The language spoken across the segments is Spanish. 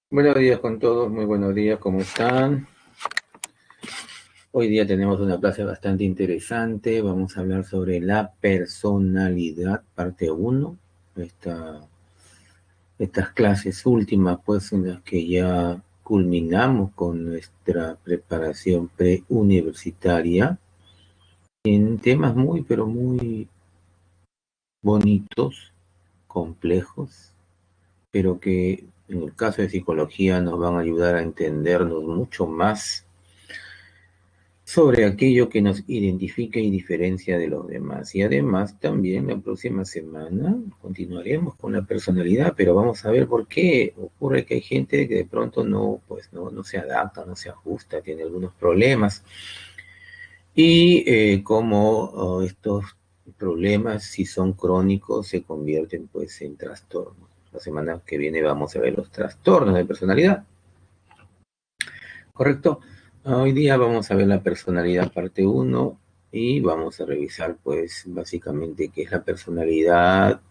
Buenos días con todos, muy buenos días, ¿cómo están? Hoy día tenemos una clase bastante interesante, vamos a hablar sobre la personalidad, parte 1. Estas clases últimas, pues, en las que ya culminamos con nuestra preparación preuniversitaria en temas muy, pero muy bonitos, complejos, pero que en el caso de psicología nos van a ayudar a entendernos mucho más sobre aquello que nos identifica y diferencia de los demás. Y además también la próxima semana continuaremos con la personalidad, pero vamos a ver por qué ocurre que hay gente que de pronto no, pues no se adapta, no se ajusta, tiene algunos problemas. Y cómo estos problemas, si son crónicos, se convierten pues en trastornos. La semana que viene vamos a ver los trastornos de personalidad. ¿Correcto? Hoy día vamos a ver la personalidad parte 1 y vamos a revisar pues básicamente qué es la personalidad,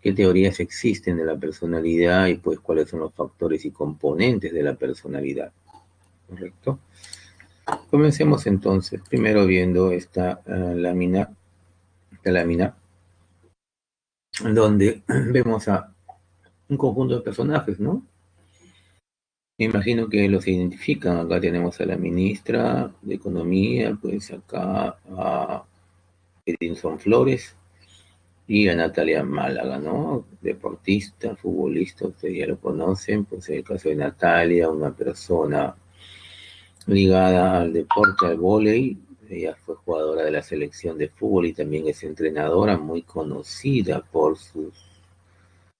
qué teorías existen de la personalidad y pues cuáles son los factores y componentes de la personalidad. ¿Correcto? Comencemos entonces, primero viendo esta lámina, donde vemos a un conjunto de personajes, ¿no? Me imagino que los identifican. Acá tenemos a la ministra de Economía, pues acá a Edinson Flores y a Natalia Málaga, ¿no? Deportista, futbolista, ustedes ya lo conocen, pues en el caso de Natalia, una persona ligada al deporte, al vóley. Ella fue jugadora de la selección de fútbol y también es entrenadora, muy conocida por sus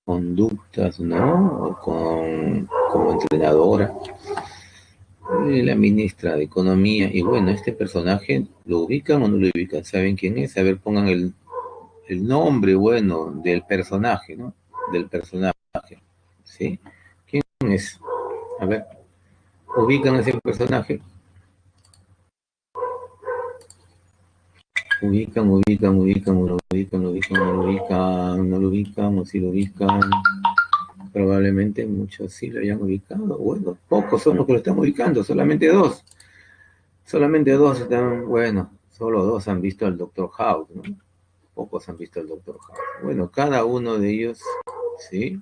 conductas, ¿no? Como entrenadora. La ministra de Economía. Y bueno, este personaje, ¿lo ubican o no lo ubican? ¿Saben quién es? A ver, pongan el nombre, bueno, del personaje, ¿no? Del personaje, ¿sí? ¿Quién es? A ver, ¿ubican ese personaje? No lo ubican, o si lo ubican, probablemente muchos sí lo hayan ubicado. Bueno, pocos son los que lo están ubicando, solamente dos están, bueno, solo dos han visto al Doctor House, ¿no? Pocos han visto al Doctor House. Bueno, cada uno de ellos, ¿sí?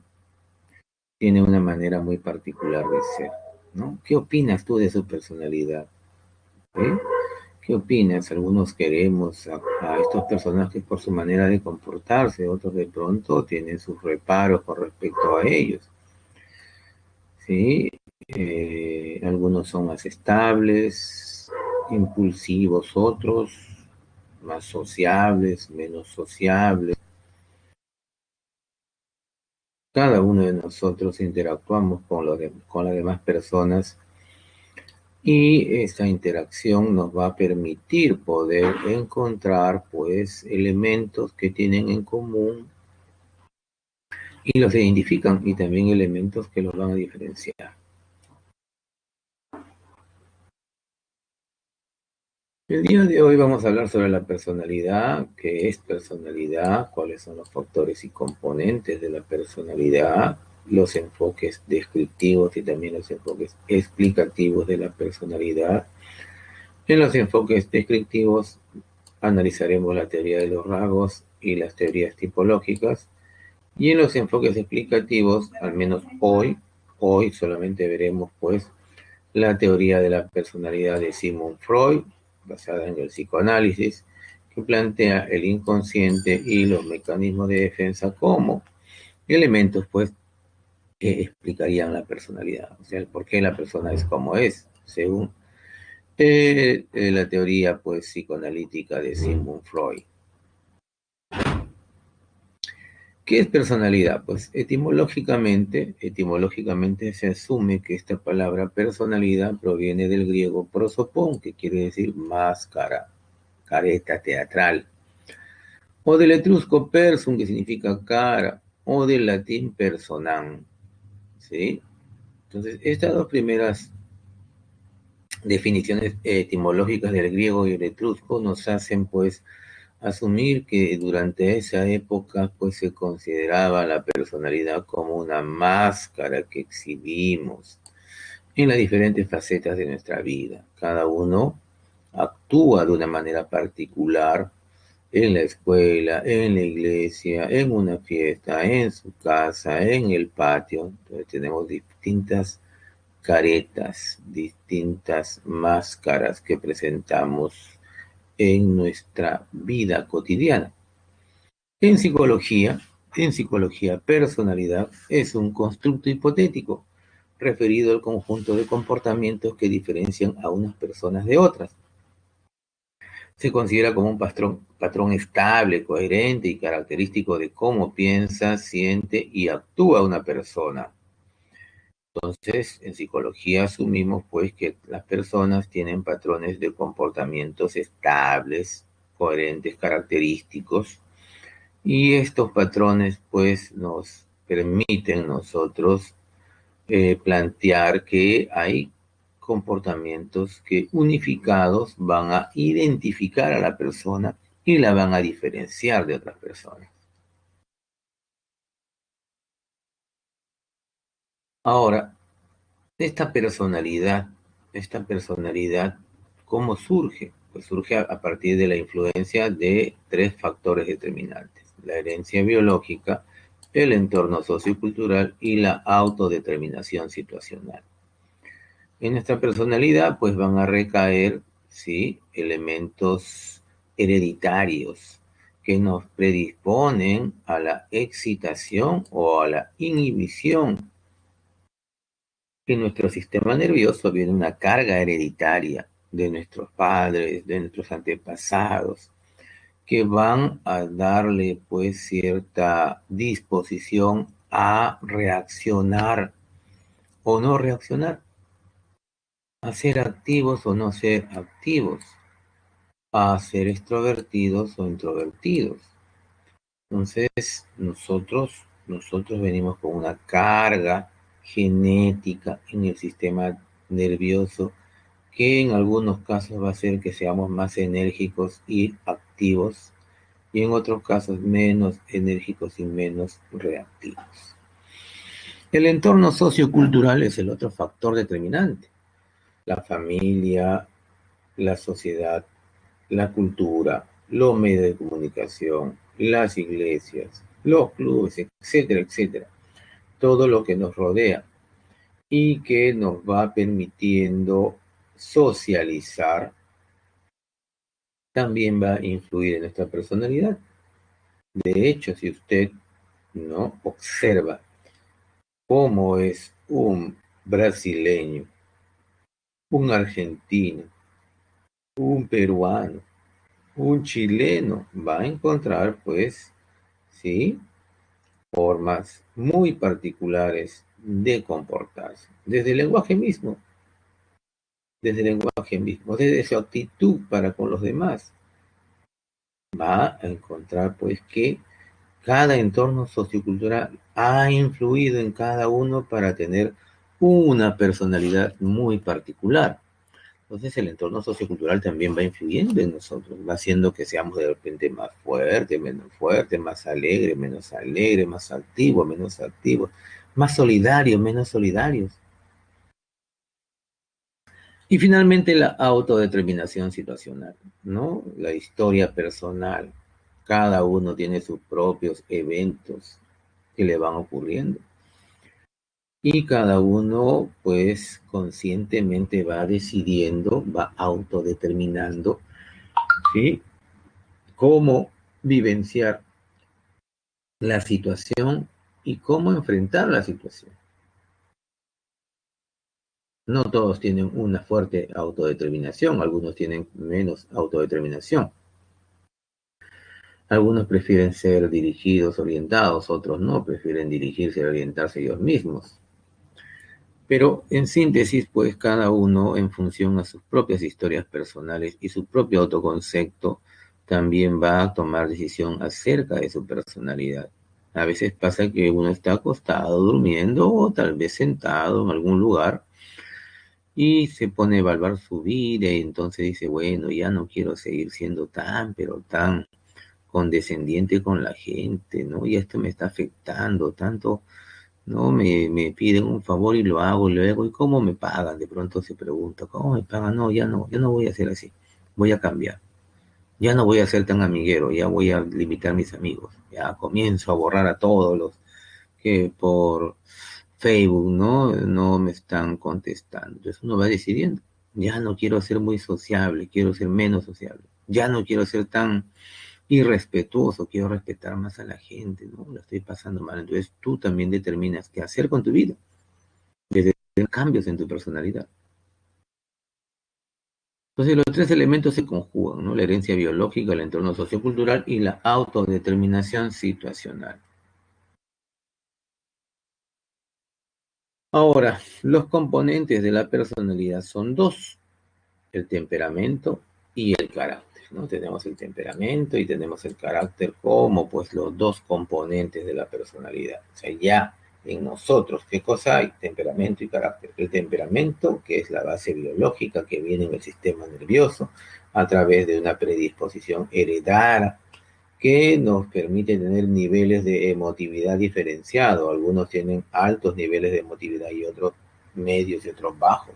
Tiene una manera muy particular de ser, ¿no? ¿Qué opinas tú de su personalidad? ¿Eh? ¿Qué opinas? Algunos queremos a estos personajes por su manera de comportarse, otros de pronto tienen sus reparos con respecto a ellos, ¿sí? Algunos son más estables, impulsivos, otros más sociables, menos sociables. Cada uno de nosotros interactuamos con las demás personas y esta interacción nos va a permitir poder encontrar pues elementos que tienen en común y los identifican, y también elementos que los van a diferenciar. El día de hoy vamos a hablar sobre la personalidad, qué es personalidad, cuáles son los factores y componentes de la personalidad, los enfoques descriptivos y también los enfoques explicativos de la personalidad. En los enfoques descriptivos analizaremos la teoría de los rasgos y las teorías tipológicas, y en los enfoques explicativos, al menos hoy solamente veremos pues la teoría de la personalidad de Sigmund Freud, basada en el psicoanálisis, que plantea el inconsciente y los mecanismos de defensa como elementos pues que explicarían la personalidad, o sea, el por qué la persona es como es, según la teoría pues psicoanalítica de Sigmund Freud. ¿Qué es personalidad? Pues etimológicamente se asume que esta palabra personalidad proviene del griego prosopón, que quiere decir máscara, careta teatral, o del etrusco persum, que significa cara, o del latín personam, ¿sí? Entonces, estas dos primeras definiciones etimológicas del griego y el etrusco nos hacen, pues, asumir que durante esa época, pues, se consideraba la personalidad como una máscara que exhibimos en las diferentes facetas de nuestra vida. Cada uno actúa de una manera particular en la escuela, en la iglesia, en una fiesta, en su casa, en el patio. Entonces tenemos distintas caretas, distintas máscaras que presentamos en nuestra vida cotidiana. En psicología, personalidad es un constructo hipotético referido al conjunto de comportamientos que diferencian a unas personas de otras. Se considera como un patrón estable, coherente y característico de cómo piensa, siente y actúa una persona. Entonces, en psicología asumimos pues que las personas tienen patrones de comportamientos estables, coherentes, característicos, y estos patrones pues nos permiten nosotros plantear que hay comportamientos que unificados van a identificar a la persona y la van a diferenciar de otras personas. Ahora, esta personalidad, ¿cómo surge? Pues surge a partir de la influencia de tres factores determinantes: la herencia biológica, el entorno sociocultural y la autodeterminación situacional. En nuestra personalidad, pues van a recaer, ¿sí?, elementos hereditarios que nos predisponen a la excitación o a la inhibición. En nuestro sistema nervioso viene una carga hereditaria de nuestros padres, de nuestros antepasados, que van a darle pues cierta disposición a reaccionar o no reaccionar, a ser activos o no ser activos, a ser extrovertidos o introvertidos. Entonces, nosotros venimos con una carga genética en el sistema nervioso que en algunos casos va a hacer que seamos más enérgicos y activos, y en otros casos menos enérgicos y menos reactivos. El entorno sociocultural es el otro factor determinante. La familia, la sociedad, la cultura, los medios de comunicación, las iglesias, los clubes, etcétera, etcétera. Todo lo que nos rodea y que nos va permitiendo socializar también va a influir en nuestra personalidad. De hecho, si usted no observa cómo es un brasileño, un argentino, un peruano, un chileno, va a encontrar, pues, sí, formas muy particulares de comportarse, desde su actitud para con los demás. Va a encontrar, pues, que cada entorno sociocultural ha influido en cada uno para tener una personalidad muy particular. Entonces el entorno sociocultural también va influyendo en nosotros, va haciendo que seamos de repente más fuertes, más alegres, más activos, menos activos, más solidarios, menos solidarios. Y finalmente la autodeterminación situacional, ¿no? La historia personal. Cada uno tiene sus propios eventos que le van ocurriendo. Y cada uno, pues, conscientemente va decidiendo, va autodeterminando, ¿sí?, cómo vivenciar la situación y cómo enfrentar la situación. No todos tienen una fuerte autodeterminación, algunos tienen menos autodeterminación. Algunos prefieren ser dirigidos, orientados, otros no, prefieren dirigirse y orientarse ellos mismos. Pero en síntesis, pues cada uno en función a sus propias historias personales y su propio autoconcepto también va a tomar decisión acerca de su personalidad. A veces pasa que uno está acostado durmiendo o tal vez sentado en algún lugar y se pone a evaluar su vida y entonces dice, bueno, ya no quiero seguir siendo tan, pero tan condescendiente con la gente, ¿no? Y esto me está afectando tanto, ¿no? Me piden un favor y lo hago y luego, ¿y cómo me pagan? De pronto se pregunta, ¿cómo me pagan? No, ya no voy a ser así, voy a cambiar. Ya no voy a ser tan amiguero, ya voy a limitar mis amigos. Ya comienzo a borrar a todos los que por Facebook, ¿no? No me están contestando. Entonces uno va decidiendo. Ya no quiero ser muy sociable, quiero ser menos sociable. Ya no quiero ser tan irrespetuoso, quiero respetar más a la gente, ¿no? La estoy pasando mal. Entonces tú también determinas qué hacer con tu vida, desde cambios en tu personalidad. Entonces los tres elementos se conjugan, ¿no? La herencia biológica, el entorno sociocultural y la autodeterminación situacional. Ahora, los componentes de la personalidad son dos, el temperamento y el carácter, ¿no? Tenemos el temperamento y tenemos el carácter como pues los dos componentes de la personalidad. O sea, ya en nosotros, ¿qué cosa hay? Temperamento y carácter. El temperamento, que es la base biológica que viene en el sistema nervioso a través de una predisposición heredada que nos permite tener niveles de emotividad diferenciados. Algunos tienen altos niveles de emotividad y otros medios y otros bajos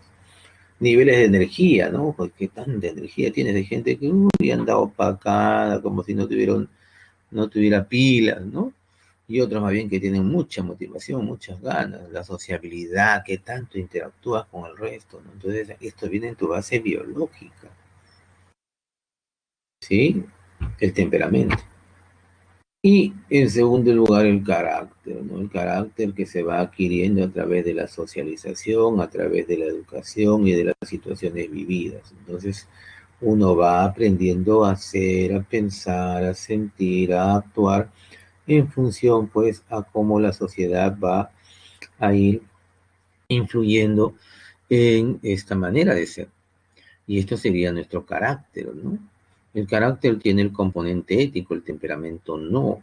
niveles de energía, ¿no? Pues qué tanta energía tienes de gente que anda opacada, como si no tuviera pilas, ¿no? Y otros más bien que tienen mucha motivación, muchas ganas, la sociabilidad, que tanto interactúas con el resto, ¿no? Entonces, esto viene en tu base biológica, ¿sí? El temperamento. Y en segundo lugar, el carácter, ¿no? El carácter que se va adquiriendo a través de la socialización, a través de la educación y de las situaciones vividas. Entonces, uno va aprendiendo a hacer, a pensar, a sentir, a actuar en función, pues, a cómo la sociedad va a ir influyendo en esta manera de ser. Y esto sería nuestro carácter, ¿no? El carácter tiene el componente ético, el temperamento no.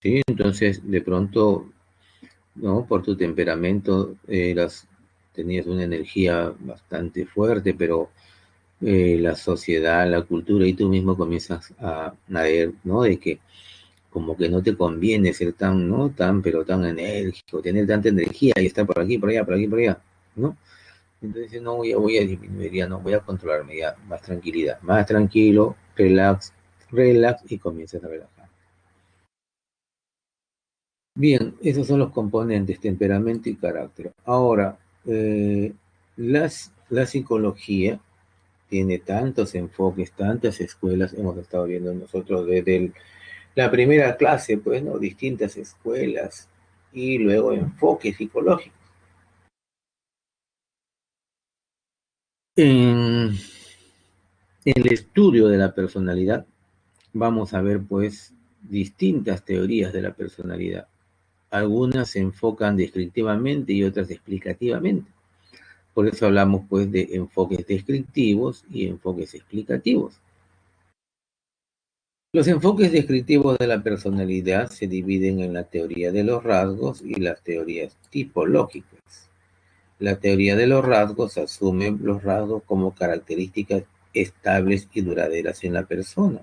¿Sí? Entonces, de pronto, ¿no? Por tu temperamento, tenías una energía bastante fuerte, pero la sociedad, la cultura y tú mismo comienzas a ver, ¿no? De que como que no te conviene ser tan, ¿no? Tan, pero tan enérgico, tener tanta energía y estar por aquí, por allá, por aquí, por allá, ¿no? Entonces, no, ya voy a disminuir, ya no, voy a controlarme, ya, más tranquilidad, más tranquilo, relax, relax y comienzas a relajar. Bien, esos son los componentes, temperamento y carácter. Ahora, la psicología tiene tantos enfoques, tantas escuelas, hemos estado viendo nosotros desde la primera clase, pues, ¿no? Distintas escuelas y luego enfoques psicológicos. En el estudio de la personalidad vamos a ver, pues, distintas teorías de la personalidad. Algunas se enfocan descriptivamente y otras explicativamente. Por eso hablamos pues de enfoques descriptivos y enfoques explicativos. Los enfoques descriptivos de la personalidad se dividen en la teoría de los rasgos y las teorías tipológicas. La teoría de los rasgos asume los rasgos como características estables y duraderas en la persona.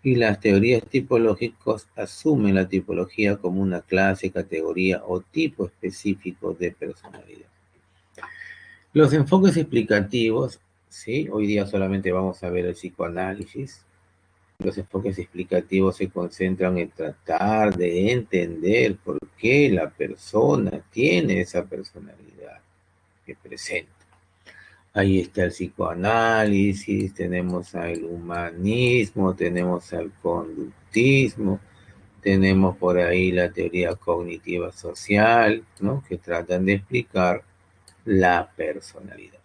Y las teorías tipológicas asumen la tipología como una clase, categoría o tipo específico de personalidad. Los enfoques explicativos, ¿sí? Hoy día solamente vamos a ver el psicoanálisis. Los enfoques explicativos se concentran en tratar de entender por qué la persona tiene esa personalidad que presenta. Ahí está el psicoanálisis, tenemos al humanismo, tenemos al conductismo, tenemos por ahí la teoría cognitiva social, ¿no? Que tratan de explicar la personalidad.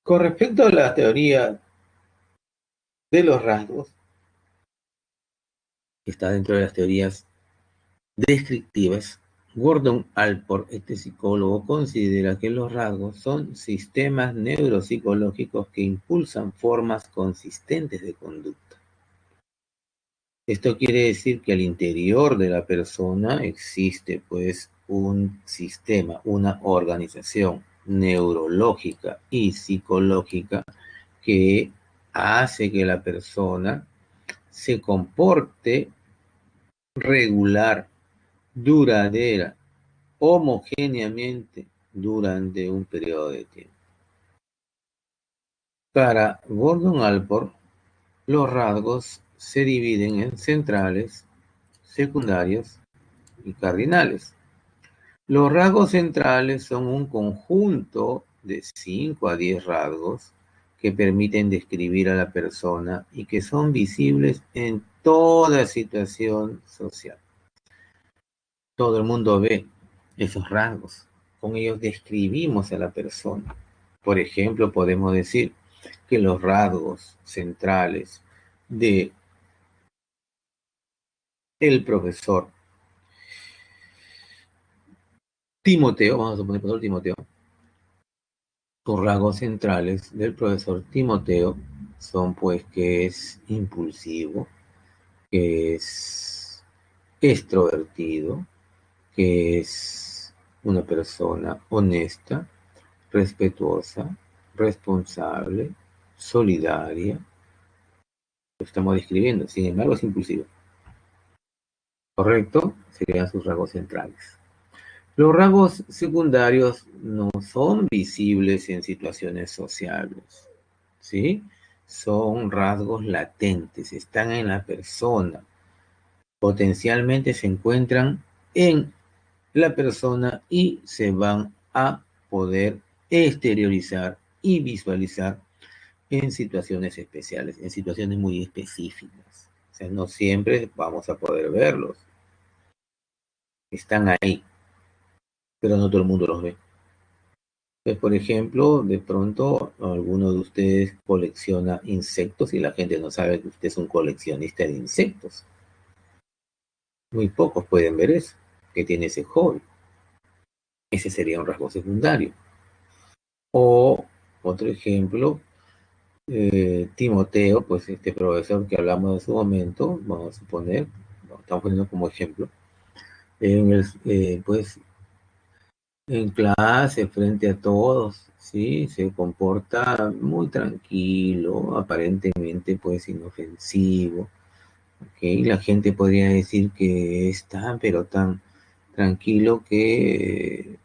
Con respecto a la teoría de los rasgos, que está dentro de las teorías descriptivas, Gordon Allport, este psicólogo, considera que los rasgos son sistemas neuropsicológicos que impulsan formas consistentes de conducta. Esto quiere decir que al interior de la persona existe pues un sistema, una organización neurológica y psicológica que hace que la persona se comporte regular, duradera, homogéneamente durante un periodo de tiempo. Para Gordon Allport, los rasgos se dividen en centrales, secundarios y cardinales. Los rasgos centrales son un conjunto de 5 a 10 rasgos que permiten describir a la persona y que son visibles en toda situación social. Todo el mundo ve esos rasgos. Con ellos describimos a la persona. Por ejemplo, podemos decir que los rasgos centrales de el profesor Timoteo, vamos a poner profesor Timoteo, los rasgos centrales del profesor Timoteo son pues que es impulsivo, que es extrovertido, que es una persona honesta, respetuosa, responsable, solidaria. Lo estamos describiendo, sin embargo es impulsivo. ¿Correcto? Serían sus rasgos centrales. Los rasgos secundarios no son visibles en situaciones sociales, ¿sí? Son rasgos latentes, están en la persona, potencialmente se encuentran en la persona y se van a poder exteriorizar y visualizar en situaciones especiales, en situaciones muy específicas. O sea, no siempre vamos a poder verlos. Están ahí, pero no todo el mundo los ve. Entonces, por ejemplo, de pronto alguno de ustedes colecciona insectos y la gente no sabe que usted es un coleccionista de insectos. Muy pocos pueden ver eso, que tiene ese hobby. Ese sería un rasgo secundario. O otro ejemplo, Timoteo, pues este profesor que hablamos en su momento, vamos a suponer, lo estamos poniendo como ejemplo, pues en clase, frente a todos, sí, se comporta muy tranquilo, aparentemente pues inofensivo, ¿ok? La gente podría decir que está, pero tan tranquilo que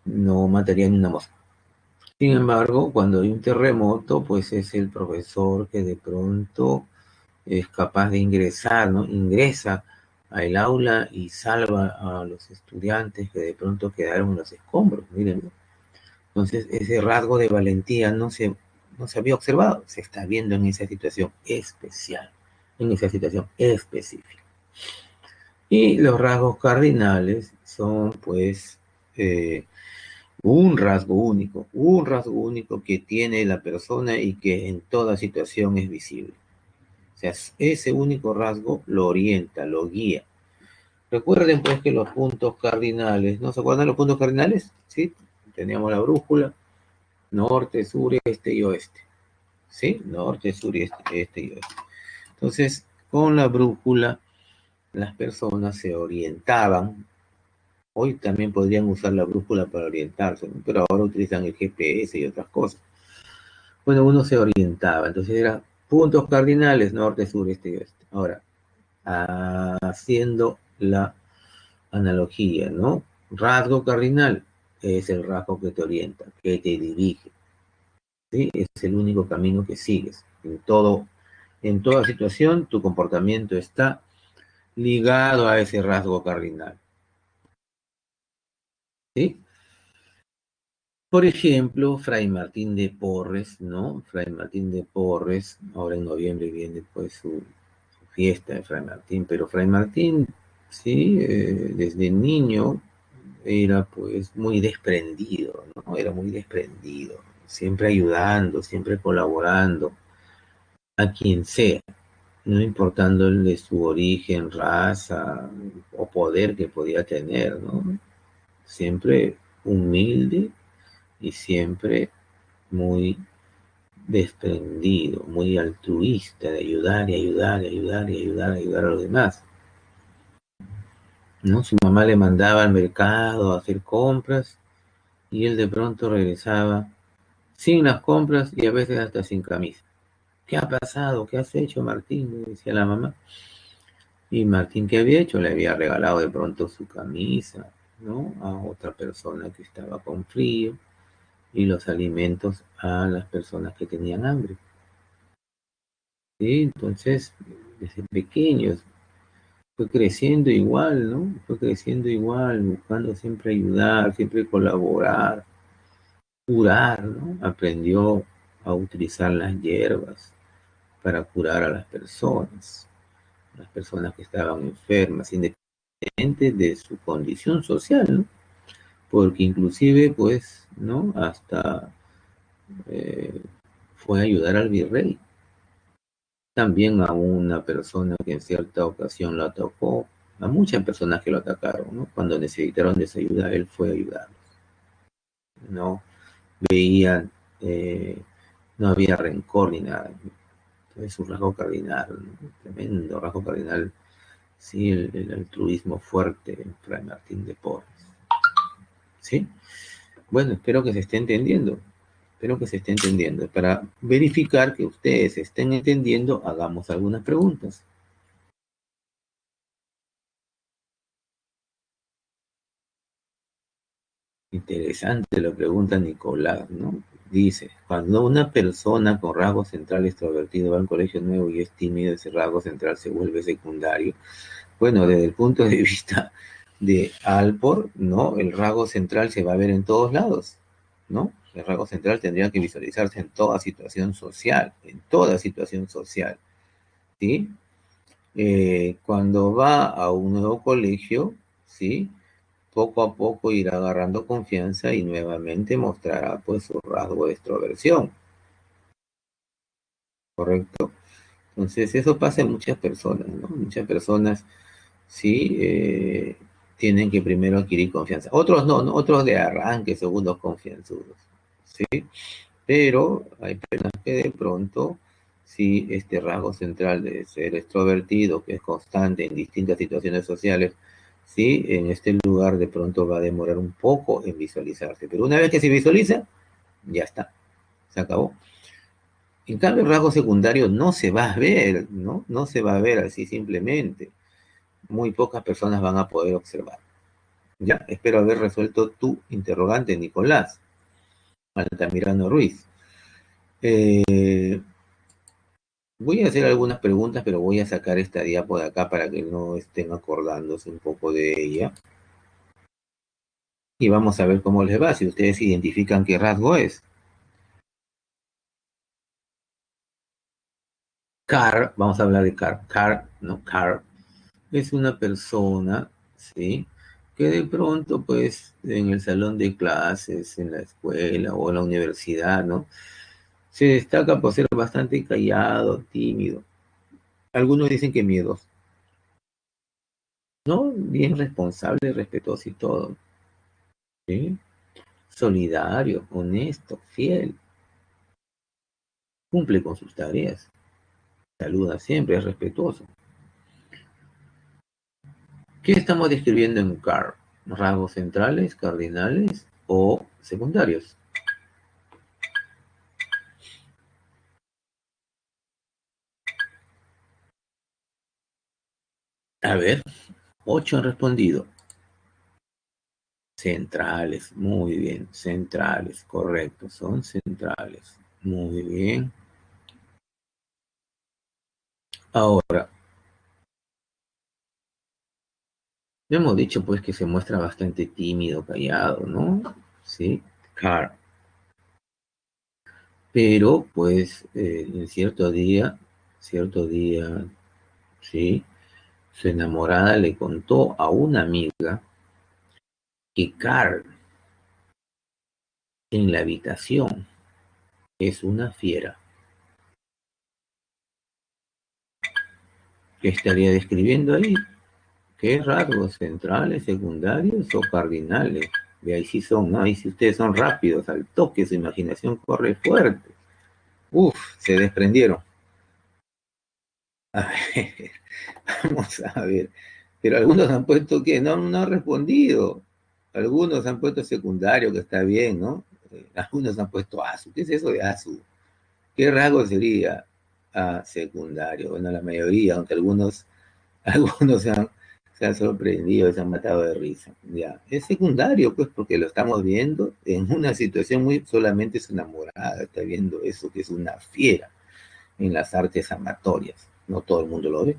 no mataría ni una mosca. Sin embargo, cuando hay un terremoto, pues es el profesor que de pronto es capaz de ingresar, ¿no? Ingresa al aula y salva a los estudiantes que de pronto quedaron en los escombros, miren, ¿no? Entonces, ese rasgo de valentía no se había observado, se está viendo en esa situación especial, en esa situación específica. Y los rasgos cardinales son, pues, un rasgo único que tiene la persona y que en toda situación es visible. O sea, ese único rasgo lo orienta, lo guía. Recuerden pues que los puntos cardinales, ¿no se acuerdan los puntos cardinales? Sí, teníamos la brújula, norte, sur, este y oeste. ¿Sí? Norte, sur, este y oeste. Entonces, con la brújula, las personas se orientaban. Hoy también podrían usar la brújula para orientarse, ¿no? Pero ahora utilizan el GPS y otras cosas. Bueno, uno se orientaba, entonces era puntos cardinales, norte, sur, este y oeste. Ahora, haciendo la analogía, ¿no? Rasgo cardinal es el rasgo que te orienta, que te dirige, ¿sí? Es el único camino que sigues. En toda situación, tu comportamiento está ligado a ese rasgo cardinal, ¿sí? Por ejemplo, Fray Martín de Porres, ¿no? Fray Martín de Porres, ahora en noviembre viene pues su fiesta de Fray Martín, pero Fray Martín, sí, desde niño era pues muy desprendido, ¿no? Era muy desprendido, siempre ayudando, siempre colaborando a quien sea, no importándole su origen, raza o poder que podía tener, ¿no? Siempre humilde y siempre muy desprendido, muy altruista, de ayudar y ayudar y ayudar y ayudar, ayudar a los demás, ¿no? Su mamá le mandaba al mercado a hacer compras y él de pronto regresaba sin las compras y a veces hasta sin camisa. ¿Qué ha pasado? ¿Qué has hecho, Martín? Le decía la mamá. Y Martín, ¿qué había hecho? Le había regalado de pronto su camisa, ¿no? A otra persona que estaba con frío y los alimentos a las personas que tenían hambre. ¿Sí? Entonces, desde pequeños fue creciendo igual, ¿no? Fue creciendo igual, buscando siempre ayudar, siempre colaborar, curar, ¿no? Aprendió a utilizar las hierbas para curar a las personas que estaban enfermas, independientemente de su condición social, ¿no? Porque inclusive, pues, ¿no? Hasta eh, fue a ayudar al virrey, también a una persona que en cierta ocasión lo atacó, a muchas personas que lo atacaron, ¿no? Cuando necesitaron de su ayuda, él fue a ayudarlos, ¿no? Veían, no había rencor ni nada. Entonces, su rasgo cardinal, ¿no? Tremendo rasgo cardinal, sí, el altruismo fuerte en Fray Martín de Porres, ¿sí? Bueno, espero que se esté entendiendo. Espero que se esté entendiendo. Para verificar que ustedes estén entendiendo, hagamos algunas preguntas. Interesante lo pregunta Nicolás, ¿no? Dice, cuando una persona con rasgo central extrovertido va al colegio nuevo y es tímido, ese rasgo central se vuelve secundario. Bueno, desde el punto de vista de Alport, ¿no? El rasgo central se va a ver en todos lados, ¿no? El rasgo central tendría que visualizarse en toda situación social, ¿sí? Cuando va a un nuevo colegio, ¿sí? Poco a poco irá agarrando confianza y nuevamente mostrará pues su rasgo de extroversión, ¿correcto? Entonces eso pasa en muchas personas, ¿no? Muchas personas sí tienen que primero adquirir confianza. Otros no, ¿no? Otros de arranque, segundos confianzudos, ¿sí? Pero hay personas que de pronto, sí, este rasgo central de ser extrovertido, que es constante en distintas situaciones sociales, sí, en este lugar de pronto va a demorar un poco en visualizarse. Pero una vez que se visualiza, ya está, se acabó. En cambio, el rasgo secundario no se va a ver, ¿no? No se va a ver así simplemente. Muy pocas personas van a poder observar. Ya, espero haber resuelto tu interrogante, Nicolás Altamirano Ruiz. Eh, Voy a hacer algunas preguntas, pero voy a sacar esta diapo de acá para que no estén acordándose un poco de ella. Y vamos a ver cómo les va, si ustedes identifican qué rasgo es. Carr, vamos a hablar de Carr. Carr, no Carr, es una persona, ¿sí? Que de pronto, pues, en el salón de clases, en la escuela o en la universidad, ¿no? Se destaca por ser bastante callado, tímido. Algunos dicen que miedoso, ¿no? Bien responsable, respetuoso y todo, ¿sí? Solidario, honesto, fiel, cumple con sus tareas, saluda siempre, es respetuoso. ¿Qué estamos describiendo en CAR? ¿Rasgos centrales, cardinales o secundarios? A ver, 8 han respondido. Centrales, muy bien, centrales, correcto, son centrales. Muy bien. Ahora, hemos dicho pues que se muestra bastante tímido, callado, ¿no? Sí, Carr. Pero pues en cierto día, sí, su enamorada le contó a una amiga que Carl en la habitación, es una fiera. ¿Qué estaría describiendo ahí? ¿Qué rasgos centrales, secundarios o cardinales? Y ahí sí son, ¿no? Ahí sí ustedes son rápidos, al toque, su imaginación corre fuerte. Uf, se desprendieron. A ver, vamos a ver. Pero algunos han puesto que no han respondido. Algunos han puesto secundario, que está bien, ¿no? Algunos han puesto ASU. ¿Qué es eso de ASU? ¿Qué rasgo sería secundario? Bueno, la mayoría, aunque algunos, algunos se han sorprendido, se han matado de risa. Ya, es secundario, pues, porque lo estamos viendo en una situación muy, solamente es enamorada, está viendo eso, que es una fiera en las artes amatorias. No todo el mundo lo ve,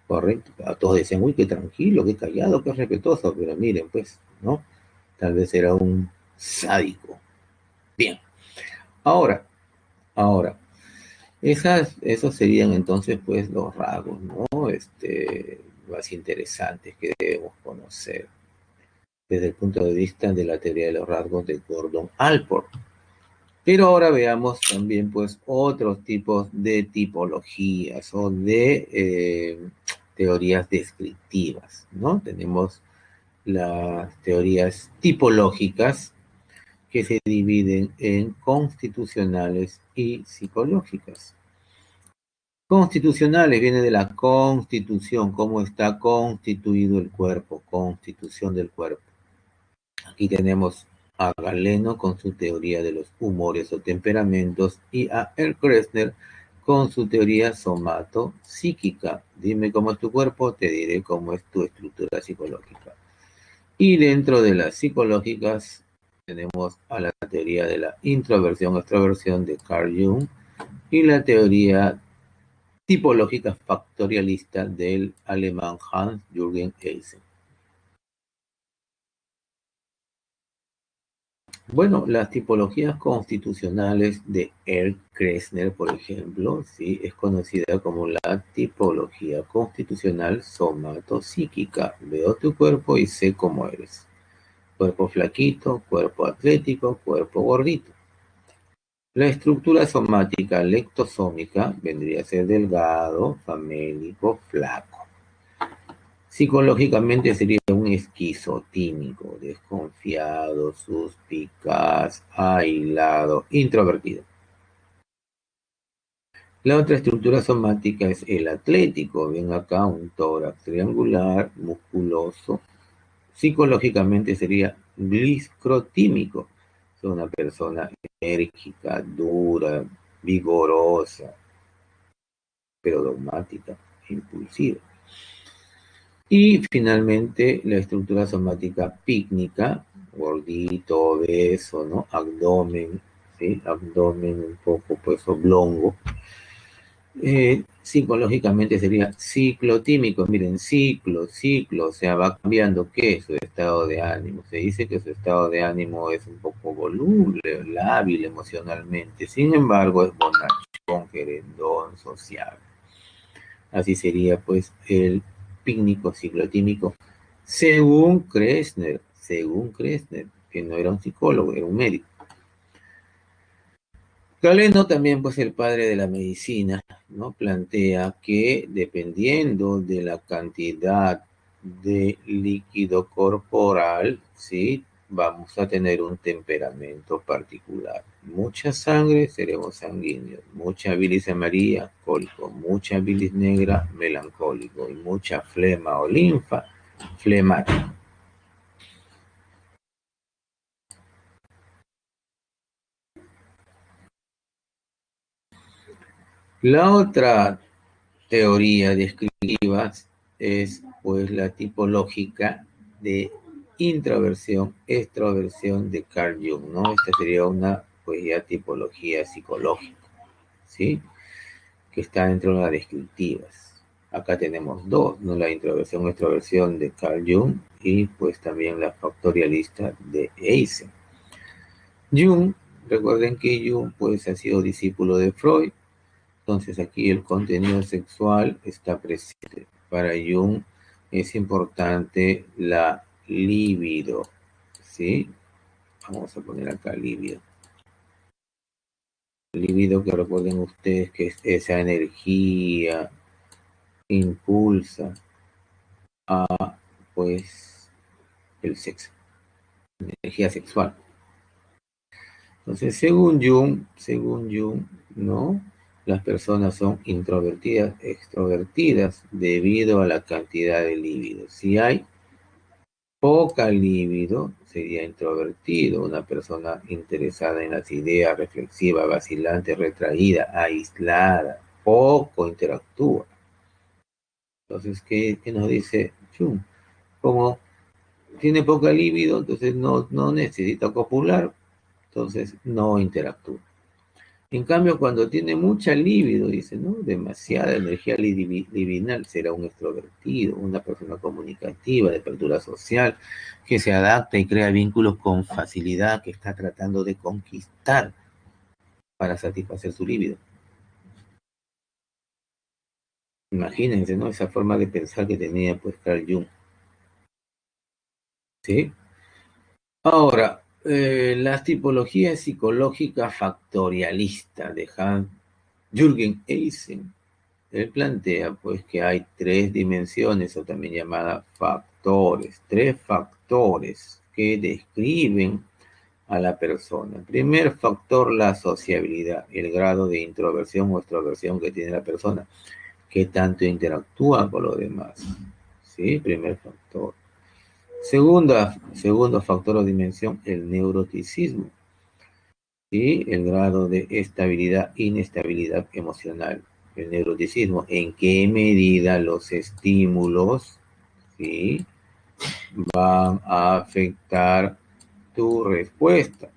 correcto. Todos decían, uy, qué tranquilo, qué callado, qué respetuoso, pero miren, pues, ¿no? Tal vez era un sádico. Bien, ahora, ahora, esos serían entonces, pues, los rasgos, ¿no? Más interesantes que debemos conocer desde el punto de vista de la teoría de los rasgos de Gordon Allport. Pero ahora veamos también, pues, otros tipos de tipologías o de teorías descriptivas, ¿no? Tenemos las teorías tipológicas que se dividen en constitucionales y psicológicas. Constitucionales viene de la constitución, cómo está constituido el cuerpo, constitución del cuerpo. Aquí tenemos a Galeno con su teoría de los humores o temperamentos y a Kressner con su teoría somato-psíquica. Dime cómo es tu cuerpo, te diré cómo es tu estructura psicológica. Y dentro de las psicológicas tenemos a la teoría de la introversión-extroversión de Carl Jung y la teoría tipológica factorialista del alemán Hans-Jürgen Eisen. Bueno, las tipologías constitucionales de Kressner, por ejemplo, sí, es conocida como la tipología constitucional somatopsíquica. Veo tu cuerpo y sé cómo eres. Cuerpo flaquito, cuerpo atlético, cuerpo gordito. La estructura somática lectosómica vendría a ser delgado, famélico, flaco. Psicológicamente sería un esquizotímico, desconfiado, suspicaz, aislado, introvertido. La otra estructura somática es el atlético. Ven acá un tórax triangular, musculoso. Psicológicamente sería gliscrotímico. Es una persona enérgica, dura, vigorosa, pero dogmática, impulsiva. Y finalmente la estructura somática pícnica, gordito, obeso, ¿no? Abdomen, ¿sí? Abdomen un poco pues oblongo. Psicológicamente sería ciclotímico, miren, ciclo, o sea, va cambiando qué, su estado de ánimo. Se dice que su estado de ánimo es un poco voluble, lábil emocionalmente, sin embargo es bonachón, querendón, sociable. Así sería pues el pícnico ciclotímico, según Kressner, que no era un psicólogo, era un médico. Galeno también, pues el padre de la medicina, ¿no? Plantea que dependiendo de la cantidad de líquido corporal, ¿sí? Vamos a tener un temperamento particular. Mucha sangre, seremos sanguíneos. Mucha bilis amarilla, alcohólico. Mucha bilis negra, melancólico. Y mucha flema o linfa, flemático. La otra teoría descriptiva es pues la tipológica de introversión, extroversión de Carl Jung, ¿no? Esta sería una pues ya tipología psicológica, ¿sí? Que está dentro de las descriptivas. Acá tenemos dos, ¿no? La introversión, extroversión de Carl Jung y pues también la factorialista de Eisen. Jung, recuerden que Jung pues ha sido discípulo de Freud. Entonces aquí el contenido sexual está presente. Para Jung es importante la libido, ¿sí? Vamos a poner acá libido. Libido, que recuerden ustedes que es esa energía que impulsa a, pues, el sexo, energía sexual. Entonces, según Jung, ¿no? Las personas son introvertidas, extrovertidas debido a la cantidad de líbido. Si hay poca libido, sería introvertido, una persona interesada en las ideas, reflexiva, vacilante, retraída, aislada, poco interactúa. Entonces, ¿qué nos dice Jung? Como tiene poca libido, entonces no necesita copular, entonces no interactúa. En cambio, cuando tiene mucha libido, dice, ¿no? Demasiada energía libidinal, será un extrovertido, una persona comunicativa, de apertura social, que se adapta y crea vínculos con facilidad, que está tratando de conquistar para satisfacer su libido. Imagínense, ¿no? Esa forma de pensar que tenía pues Carl Jung. ¿Sí? Ahora, las tipologías psicológicas factorialistas de Jürgen Eisen. Él plantea pues que hay tres dimensiones o también llamadas factores, tres factores que describen a la persona. El primer factor, la sociabilidad, el grado de introversión o extroversión que tiene la persona, que tanto interactúa con los demás. ¿Sí? Primer factor. Segundo factor o dimensión, el neuroticismo. ¿Sí? El grado de estabilidad, inestabilidad emocional. El neuroticismo, en qué medida los estímulos, ¿sí?, van a afectar tu respuesta.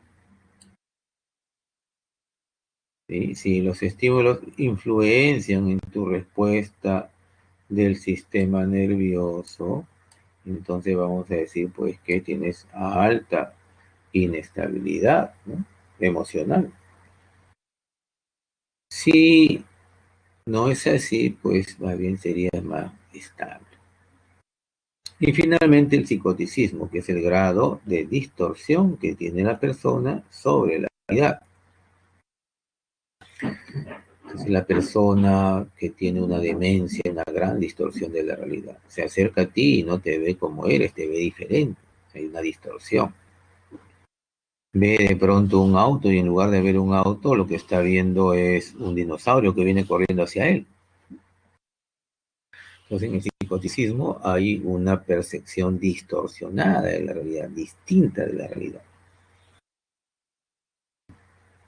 ¿Sí? Si los estímulos influencian en tu respuesta del sistema nervioso, entonces vamos a decir pues que tienes alta inestabilidad, ¿no?, emocional. Si no es así, pues más bien sería más estable. Y finalmente el psicoticismo, que es el grado de distorsión que tiene la persona sobre la realidad. Entonces la persona que tiene una demencia, una gran distorsión de la realidad, se acerca a ti y no te ve como eres, te ve diferente. Hay una distorsión. Ve de pronto un auto y en lugar de ver un auto, lo que está viendo es un dinosaurio que viene corriendo hacia él. Entonces, en el psicoticismo hay una percepción distorsionada de la realidad, distinta de la realidad.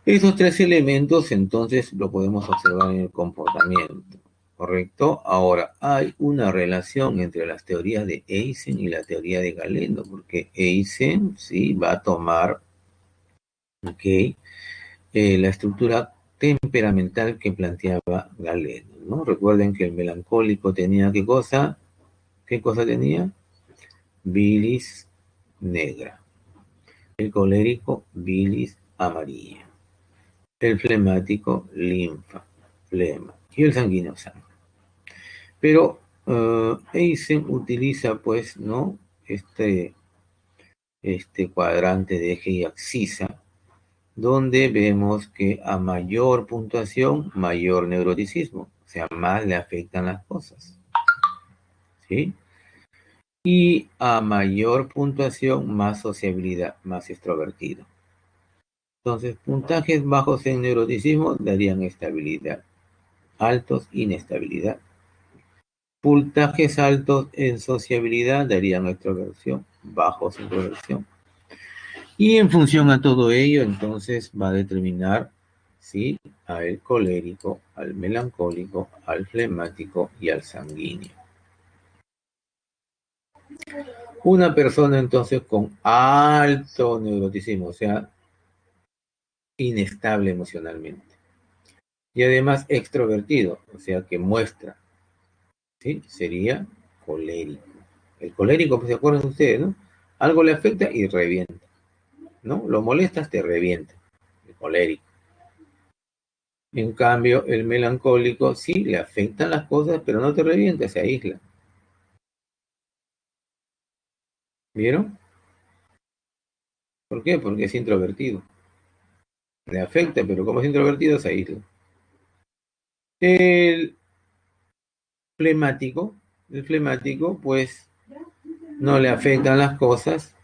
Esos tres elementos, entonces, lo podemos observar en el comportamiento, ¿correcto? Ahora, hay una relación entre las teorías de Eisen y la teoría de Galeno, porque Eisen, sí, va a tomar, ¿ok?, la estructura temperamental que planteaba Galeno, ¿no? Recuerden que el melancólico tenía ¿qué cosa? ¿Qué cosa tenía? Bilis negra. El colérico, bilis amarilla. El flemático, linfa, flema. Y el sanguíneo, sangre. Pero Eisen utiliza, pues, ¿no?, este cuadrante de eje y axisa, donde vemos que a mayor puntuación, mayor neuroticismo. O sea, más le afectan las cosas. ¿Sí? Y a mayor puntuación, más sociabilidad, más extrovertido. Entonces, puntajes bajos en neuroticismo darían estabilidad, altos inestabilidad. Puntajes altos en sociabilidad darían extroversión, bajos introversión. Y en función a todo ello, entonces va a determinar, ¿sí?, al colérico, al melancólico, al flemático y al sanguíneo. Una persona entonces con alto neuroticismo, o sea, inestable emocionalmente. Y además extrovertido, o sea, que muestra, ¿sí?, sería colérico. El colérico, pues se acuerdan ustedes, ¿no? Algo le afecta y revienta, ¿no? Lo molestas, te revienta. El colérico. En cambio, el melancólico sí le afectan las cosas, pero no te revienta, se aísla. ¿Vieron? ¿Por qué? Porque es introvertido. le afecta, pero como es introvertido se aísla. El flemático, el flemático, pues no le afectan las cosas,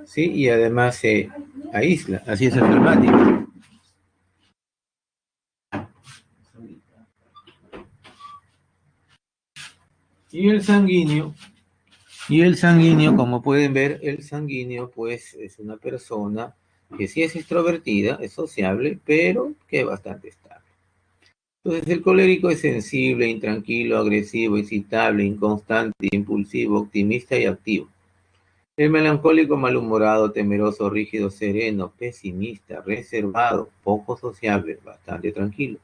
¿sí? Y además se aísla, así es el flemático. Y el sanguíneo, como pueden ver, el sanguíneo, pues es una persona que sí es extrovertida, es sociable, pero que es bastante estable. Entonces, el colérico es sensible, intranquilo, agresivo, excitable, inconstante, impulsivo, optimista y activo. El melancólico, malhumorado, temeroso, rígido, sereno, pesimista, reservado, poco sociable, bastante tranquilo.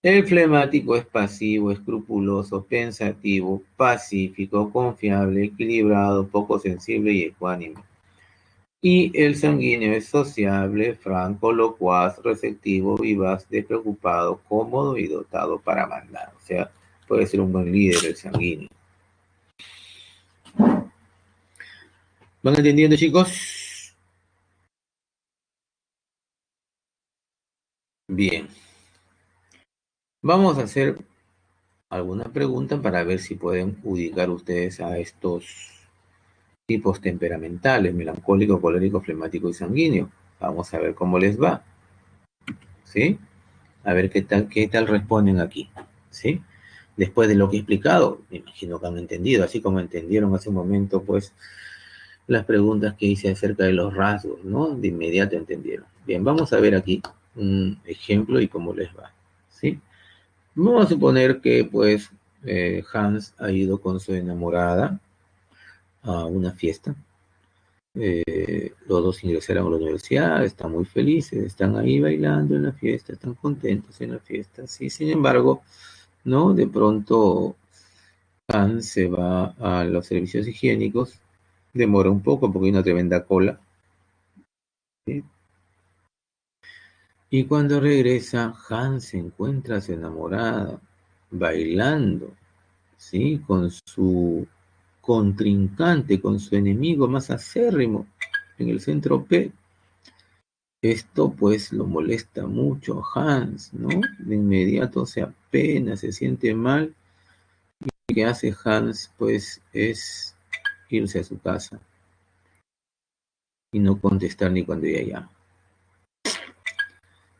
El flemático es pasivo, escrupuloso, pensativo, pacífico, confiable, equilibrado, poco sensible y ecuánime. Y el sanguíneo es sociable, franco, locuaz, receptivo, vivaz, despreocupado, cómodo y dotado para mandar. O sea, puede ser un buen líder el sanguíneo. ¿Van entendiendo, chicos? Bien. Vamos a hacer alguna pregunta para ver si pueden ubicar ustedes a estos tipos temperamentales, melancólico, colérico, flemático y sanguíneo. Vamos a ver cómo les va, ¿sí? A ver qué tal responden aquí, ¿sí? Después de lo que he explicado, me imagino que han entendido, así como entendieron hace un momento, pues, las preguntas que hice acerca de los rasgos, ¿no? De inmediato entendieron. Bien, vamos a ver aquí un ejemplo y cómo les va, ¿sí? Vamos a suponer que, pues, Hans ha ido con su enamorada a una fiesta. Los dos ingresaron a la universidad, están muy felices, están ahí bailando en la fiesta, están contentos en la fiesta. Sí, sin embargo, ¿no? De pronto Hans se va a los servicios higiénicos, demora un poco porque hay una tremenda cola, ¿sí? Y cuando regresa, Hans se encuentra a su enamorada bailando, ¿sí? Con su contrincante, con su enemigo más acérrimo en el centro P. Esto pues lo molesta mucho a Hans, ¿no? De inmediato se apena, se siente mal. Lo que hace Hans pues es irse a su casa y no contestar ni cuando ella llama.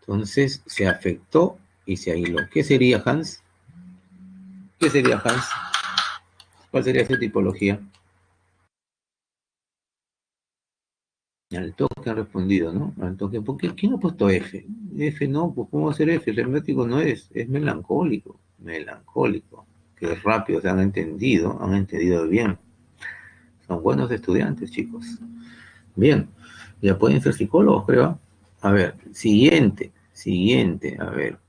Entonces se afectó y se aisló. ¿Qué sería Hans? ¿Qué sería Hans? ¿Cuál sería esa tipología? Al toque han respondido, ¿no? Al toque. ¿Por qué? ¿Quién ha puesto F? F no, pues ¿cómo va a ser F? El hermético no es melancólico. Melancólico. Qué rápido se han entendido bien. Son buenos estudiantes, chicos. Bien, ya pueden ser psicólogos, creo. A ver, siguiente, a ver.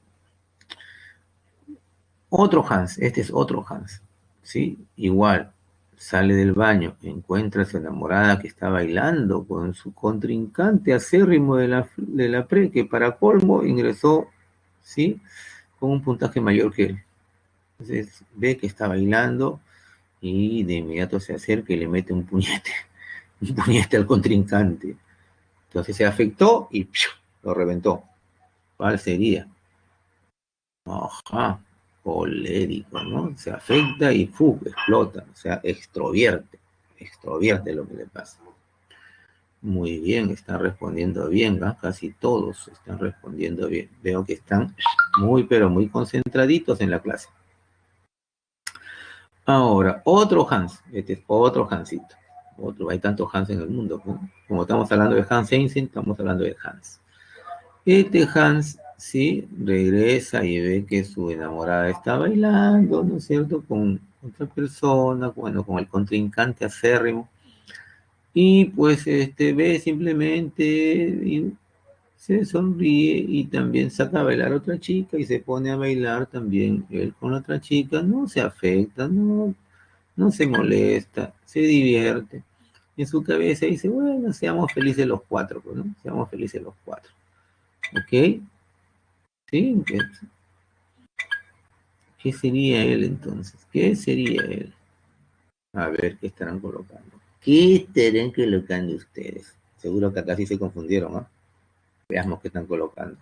Otro Hans, este es otro Hans, ¿sí? Igual, sale del baño, encuentra a su enamorada que está bailando con su contrincante acérrimo de la pre, que para colmo ingresó, ¿sí? Con un puntaje mayor que él. Entonces ve que está bailando y de inmediato se acerca y le mete un puñete al contrincante. Entonces se afectó y ¡piu! Lo reventó. ¿Cuál sería? Ajá, colérico, ¿no? Se afecta y ¡fu! Explota, o sea, extrovierte lo que le pasa. Muy bien, están respondiendo bien, ¿no? Casi todos están respondiendo bien. Veo que están muy, pero muy concentraditos en la clase. Ahora, otro Hans, este es otro Hansito. Otro, hay tantos Hans en el mundo, ¿no? Como estamos hablando de Hans Einstein, estamos hablando de Hans. Este Hans, sí, regresa y ve que su enamorada está bailando, ¿no es cierto?, con otra persona, bueno, con el contrincante acérrimo. Y pues ve simplemente y se sonríe y también saca a bailar a otra chica y se pone a bailar también él con la otra chica. No se afecta, no se molesta, se divierte. En su cabeza dice, bueno, seamos felices los cuatro, pues, ¿no? Seamos felices los cuatro. ¿Ok? ¿Sí? ¿Qué sería él entonces? ¿Qué sería él? A ver, ¿qué estarán colocando? ¿Qué estarán colocando ustedes? Seguro que acá sí se confundieron, ¿no? Veamos qué están colocando.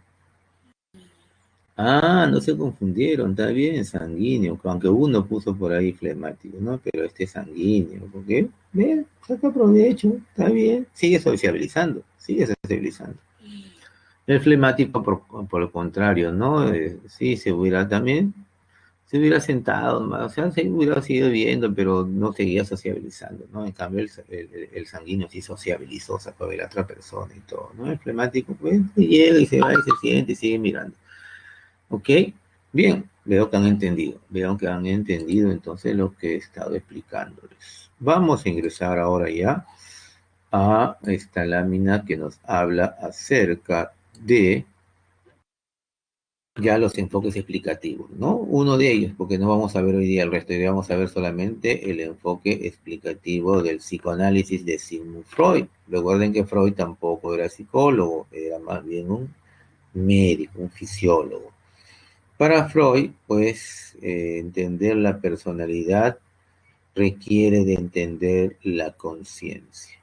Ah, no se confundieron, está bien, sanguíneo, aunque uno puso por ahí flemático, ¿no? Pero este es sanguíneo, ¿por qué? Ve, saca provecho, está bien, sigue sociabilizando, sigue sociabilizando. El flemático, por el contrario, ¿no? Sí, se hubiera también, se hubiera sentado, o sea, se hubiera seguido viendo, pero no seguía sociabilizando, ¿no? En cambio, el sanguíneo sí sociabilizó, sacó de la otra persona y todo, ¿no? El flemático, pues, llega y se va y se siente y sigue mirando. ¿Ok? Bien, veo que han entendido entonces lo que he estado explicándoles. Vamos a ingresar ahora ya a esta lámina que nos habla acerca de ya los enfoques explicativos, ¿no? Uno de ellos, porque no vamos a ver hoy día el resto, hoy día vamos a ver solamente el enfoque explicativo del psicoanálisis de Sigmund Freud. Recuerden que Freud tampoco era psicólogo, era más bien un médico, un fisiólogo. Para Freud, pues, entender la personalidad requiere de entender la conciencia.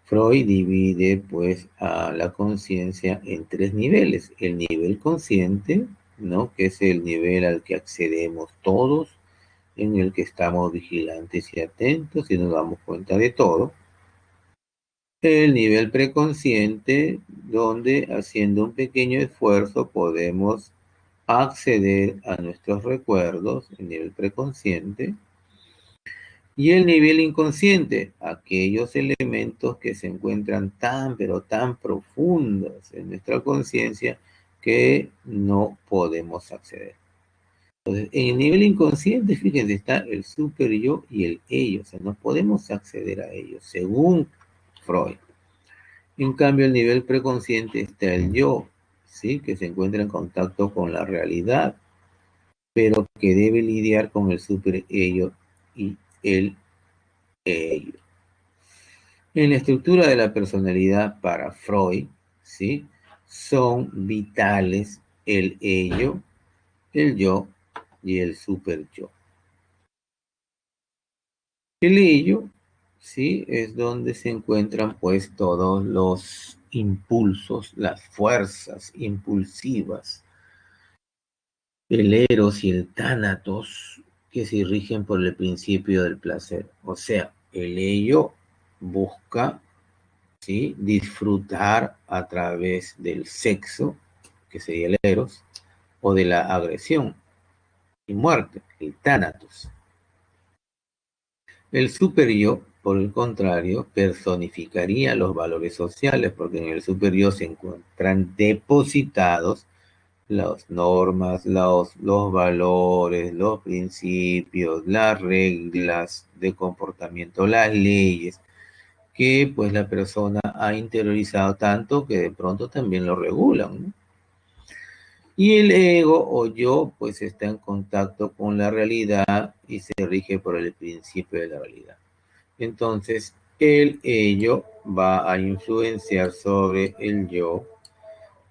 Freud divide, pues, a la conciencia en tres niveles. El nivel consciente, ¿no? Que es el nivel al que accedemos todos, en el que estamos vigilantes y atentos y nos damos cuenta de todo. El nivel preconsciente, donde haciendo un pequeño esfuerzo podemos acceder a nuestros recuerdos, el nivel preconsciente, y el nivel inconsciente, aquellos elementos que se encuentran tan, pero tan profundos en nuestra conciencia que no podemos acceder. Entonces, en el nivel inconsciente, fíjense, está el super yo y el ello, o sea, no podemos acceder a ellos, según Freud. En cambio, el nivel preconsciente está el yo, ¿sí? Que se encuentra en contacto con la realidad, pero que debe lidiar con el super ello y el ello. En la estructura de la personalidad para Freud, ¿sí? Son vitales el ello, el yo y el super yo. El ello, ¿sí? Es donde se encuentran pues todos los impulsos, las fuerzas impulsivas, el eros y el tánatos que se rigen por el principio del placer. O sea, el ello busca, ¿sí? Disfrutar a través del sexo, que sería el eros, o de la agresión y muerte, el tánatos. El super yo, por el contrario, personificaría los valores sociales, porque en el super yo se encuentran depositados las normas, los valores, los principios, las reglas de comportamiento, las leyes, que pues la persona ha interiorizado tanto que de pronto también lo regulan, ¿no? Y el ego o yo pues está en contacto con la realidad y se rige por el principio de la realidad. Entonces, el ello va a influenciar sobre el yo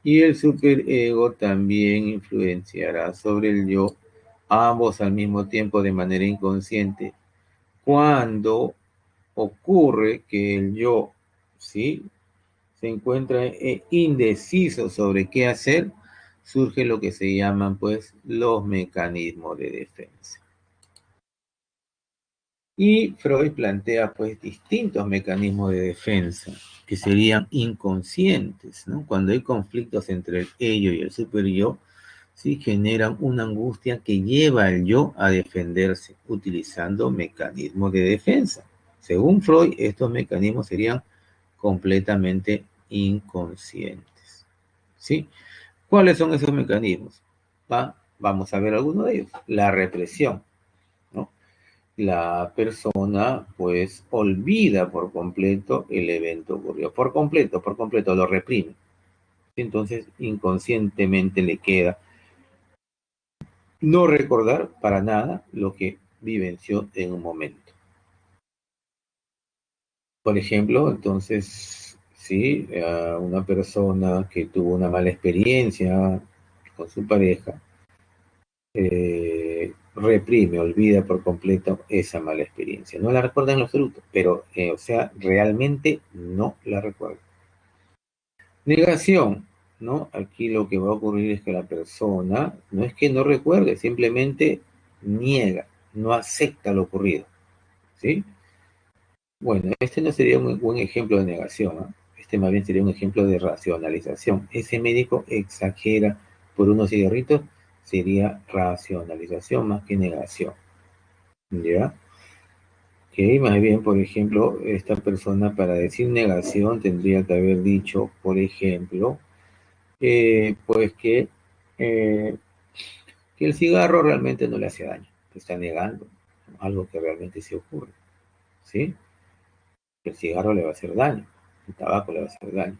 y el superego también influenciará sobre el yo, ambos al mismo tiempo de manera inconsciente. Cuando ocurre que el yo, ¿sí? Se encuentra indeciso sobre qué hacer, surge lo que se llaman pues los mecanismos de defensa. Y Freud plantea pues distintos mecanismos de defensa que serían inconscientes, ¿no? Cuando hay conflictos entre el ello y el super yo, sí generan una angustia que lleva al yo a defenderse utilizando mecanismos de defensa. Según Freud, estos mecanismos serían completamente inconscientes, ¿sí? ¿Cuáles son esos mecanismos? Vamos a ver algunos de ellos. La represión, ¿no? La persona pues olvida por completo el evento ocurrido, por completo lo reprime. Entonces inconscientemente le queda no recordar para nada lo que vivenció en un momento. Por ejemplo, entonces, sí, una persona que tuvo una mala experiencia con su pareja, reprime, olvida por completo esa mala experiencia. No la recuerda en lo absoluto, pero, o sea, realmente no la recuerda. Negación, ¿no? Aquí lo que va a ocurrir es que la persona no es que no recuerde, simplemente niega, no acepta lo ocurrido, ¿sí? Bueno, este no sería un buen ejemplo de negación, ¿no? Este más bien sería un ejemplo de racionalización. Ese médico exagera por unos cigarritos, sería racionalización más que negación, ¿ya? Que más bien, por ejemplo, esta persona para decir negación tendría que haber dicho, por ejemplo, pues eh, que el cigarro realmente no le hace daño, que está negando algo que realmente sí ocurre, ¿sí? Que el cigarro le va a hacer daño, el tabaco le va a hacer daño.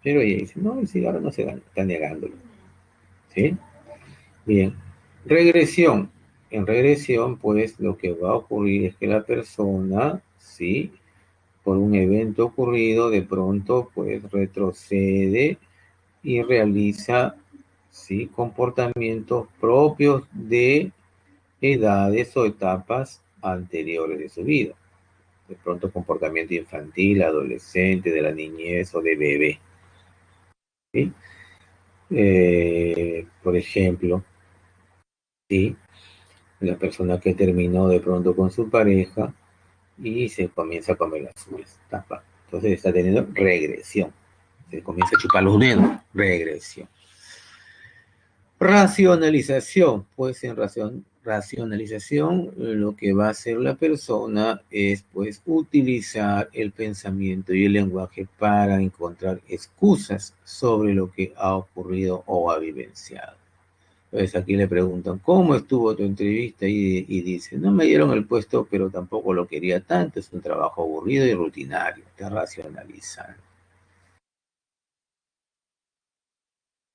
Pero ella dice, no, el cigarro no hace daño, está negándolo, ¿sí? Bien, regresión. En regresión, pues lo que va a ocurrir es que la persona, ¿sí? Por un evento ocurrido, de pronto, pues retrocede y realiza, ¿sí? Comportamientos propios de edades o etapas anteriores de su vida. De pronto comportamiento infantil, adolescente, de la niñez o de bebé. ¿Sí? Por ejemplo, ¿sí? La persona que terminó de pronto con su pareja y se comienza a comer las uñas. Tapa. Entonces está teniendo regresión. Se comienza a chupar los dedos. Regresión. Racionalización, pues en racionalización lo que va a hacer la persona es pues utilizar el pensamiento y el lenguaje para encontrar excusas sobre lo que ha ocurrido o ha vivenciado. Entonces aquí le preguntan, ¿cómo estuvo tu entrevista? Y dice, no me dieron el puesto, pero tampoco lo quería tanto, es un trabajo aburrido y rutinario, está racionalizando.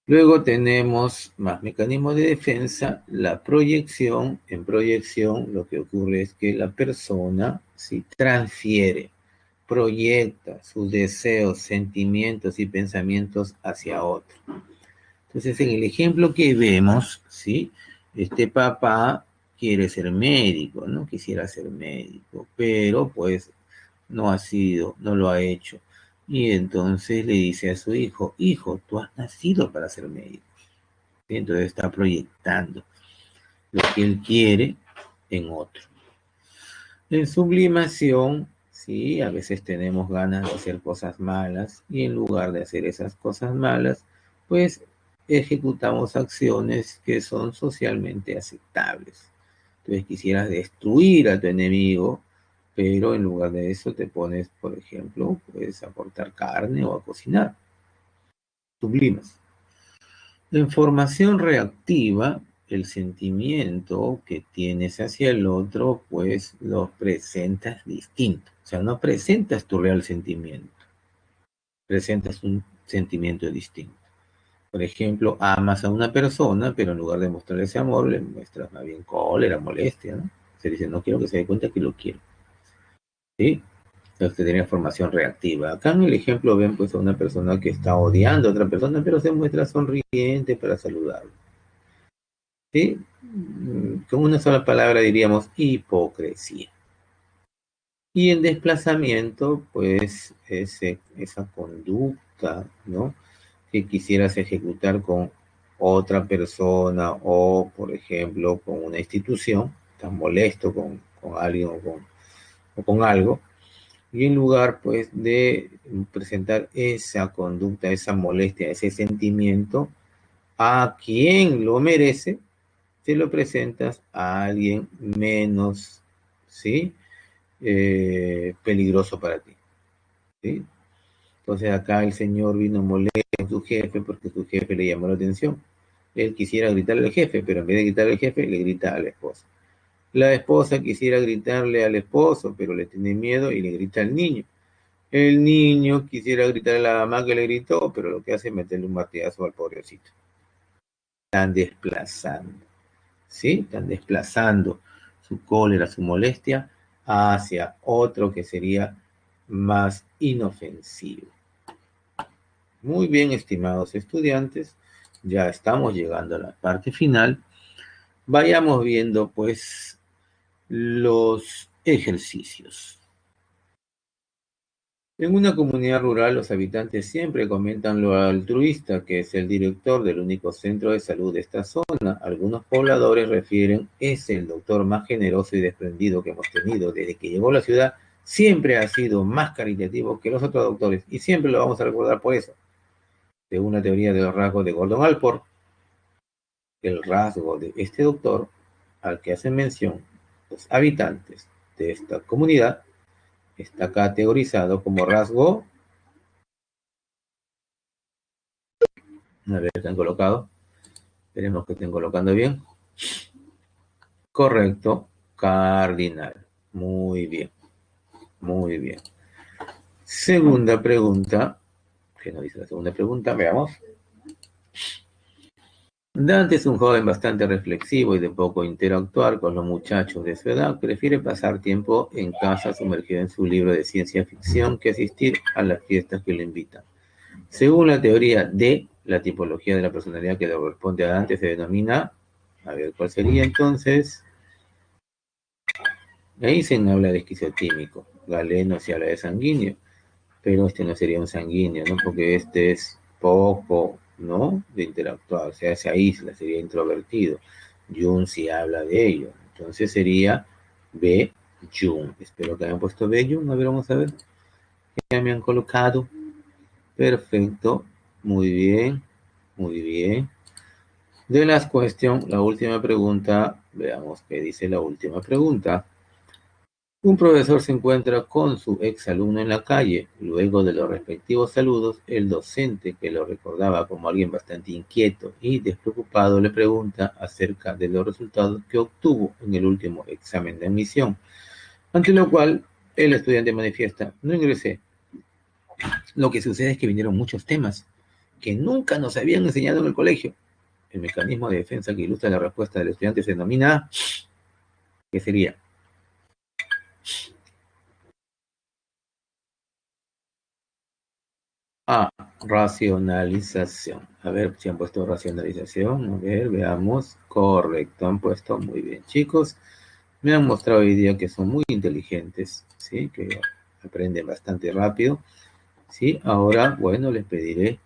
Luego tenemos más mecanismos de defensa, la proyección. En proyección lo que ocurre es que la persona si transfiere, proyecta sus deseos, sentimientos y pensamientos hacia otro. Entonces, en el ejemplo que vemos, ¿sí? Este papá quiere ser médico, ¿no? Quisiera ser médico, pero pues no ha sido, no lo ha hecho. Y entonces le dice a su hijo, hijo, tú has nacido para ser médico. ¿Sí? Entonces está proyectando lo que él quiere en otro. En sublimación, sí, a veces tenemos ganas de hacer cosas malas y en lugar de hacer esas cosas malas, pues ejecutamos acciones que son socialmente aceptables. Entonces quisieras destruir a tu enemigo, pero en lugar de eso te pones, por ejemplo, pues a cortar carne o a cocinar. Sublimas. La información reactiva, el sentimiento que tienes hacia el otro, pues lo presentas distinto. O sea, no presentas tu real sentimiento, presentas un sentimiento distinto. Por ejemplo, amas a una persona, pero en lugar de mostrarle ese amor, le muestras más bien cólera, molestia, ¿no? Se dice, no quiero que se dé cuenta que lo quiero, ¿sí? Entonces tenía formación reactiva. Acá en el ejemplo ven pues a una persona que está odiando a otra persona, pero se muestra sonriente para saludarlo. ¿Sí? Con una sola palabra diríamos hipocresía. Y el desplazamiento, pues, esa conducta, ¿no? Que quisieras ejecutar con otra persona o, por ejemplo, con una institución, estás molesto con alguien o con algo, y en lugar, pues, de presentar esa conducta, esa molestia, ese sentimiento a quien lo merece, te lo presentas a alguien menos, ¿sí? Peligroso para ti, ¿sí? Entonces acá el señor vino molesto con su jefe porque su jefe le llamó la atención. Él quisiera gritarle al jefe, pero en vez de gritarle al jefe, le grita a la esposa. La esposa quisiera gritarle al esposo, pero le tiene miedo y le grita al niño. El niño quisiera gritarle a la mamá que le gritó, pero lo que hace es meterle un martillazo al pobrecito. Están desplazando. ¿Sí? Están desplazando su cólera, su molestia hacia otro que sería más inofensivo. Muy bien, estimados estudiantes, ya estamos llegando a la parte final. Vayamos viendo pues los ejercicios. En una comunidad rural, los habitantes siempre comentan lo altruista que es el director del único centro de salud de esta zona. Algunos pobladores refieren, es el doctor más generoso y desprendido que hemos tenido. Desde que llegó a la ciudad, siempre ha sido más caritativo que los otros doctores y siempre lo vamos a recordar por eso. Según la teoría de los rasgos de Gordon Allport, el rasgo de este doctor al que hacen mención los habitantes de esta comunidad está categorizado como rasgo, a ver, están colocados, esperemos que estén colocando bien, correcto, cardinal, muy bien, muy bien. Segunda pregunta, ¿qué nos dice la segunda pregunta? Veamos. Dante es un joven bastante reflexivo y de poco interactuar con los muchachos de su edad. Prefiere pasar tiempo en casa sumergido en su libro de ciencia ficción que asistir a las fiestas que le invitan. Según la teoría de la tipología de la personalidad que le corresponde a Dante, se denomina, a ver cuál sería entonces, ahí se habla de esquizotímico, Galeno se habla de sanguíneo, pero este no sería un sanguíneo, ¿no? Porque este es poco, ¿no? De interactuar, o sea, se aísla, sería introvertido. Jung sí habla de ello, entonces sería B. Jung. Espero que hayan puesto B. Jung, a ver, vamos a ver. Ya me han colocado. Perfecto, muy bien, muy bien. De las cuestión, la última pregunta, veamos qué dice la última pregunta. Un profesor se encuentra con su exalumno en la calle. Luego de los respectivos saludos, el docente, que lo recordaba como alguien bastante inquieto y despreocupado, le pregunta acerca de los resultados que obtuvo en el último examen de admisión. Ante lo cual, el estudiante manifiesta, no ingresé. Lo que sucede es que vinieron muchos temas que nunca nos habían enseñado en el colegio. El mecanismo de defensa que ilustra la respuesta del estudiante se denomina, ¿qué sería? A, racionalización. A ver si han puesto racionalización. A ver, veamos. Correcto, han puesto muy bien. Chicos, me han mostrado hoy día que son muy inteligentes, ¿sí? Que aprenden bastante rápido, ¿sí? Ahora, bueno, les pediré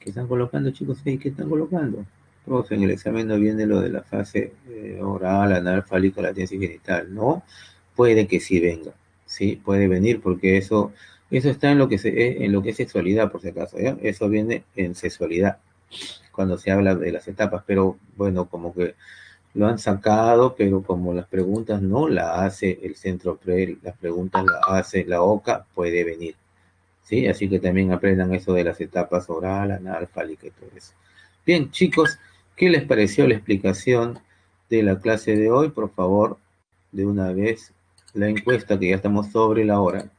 que están colocando, chicos, ¿sí? ¿Qué están colocando? Profe, en el examen no viene lo de la fase oral, anal, fálico, latencia y genital, ¿no? Puede que sí venga, ¿sí? Puede venir porque eso está en lo que en lo que es sexualidad, por si acaso, ¿ya? Eso viene en sexualidad, cuando se habla de las etapas, pero bueno, como que lo han sacado, pero como las preguntas no la hace el centro PRE, las preguntas la hace la OCA, puede venir, ¿sí? Así que también aprendan eso de las etapas oral, anal, fálica y todo eso. Bien, chicos, ¿qué les pareció la explicación de la clase de hoy? Por favor, de una vez, la encuesta que ya estamos sobre la hora.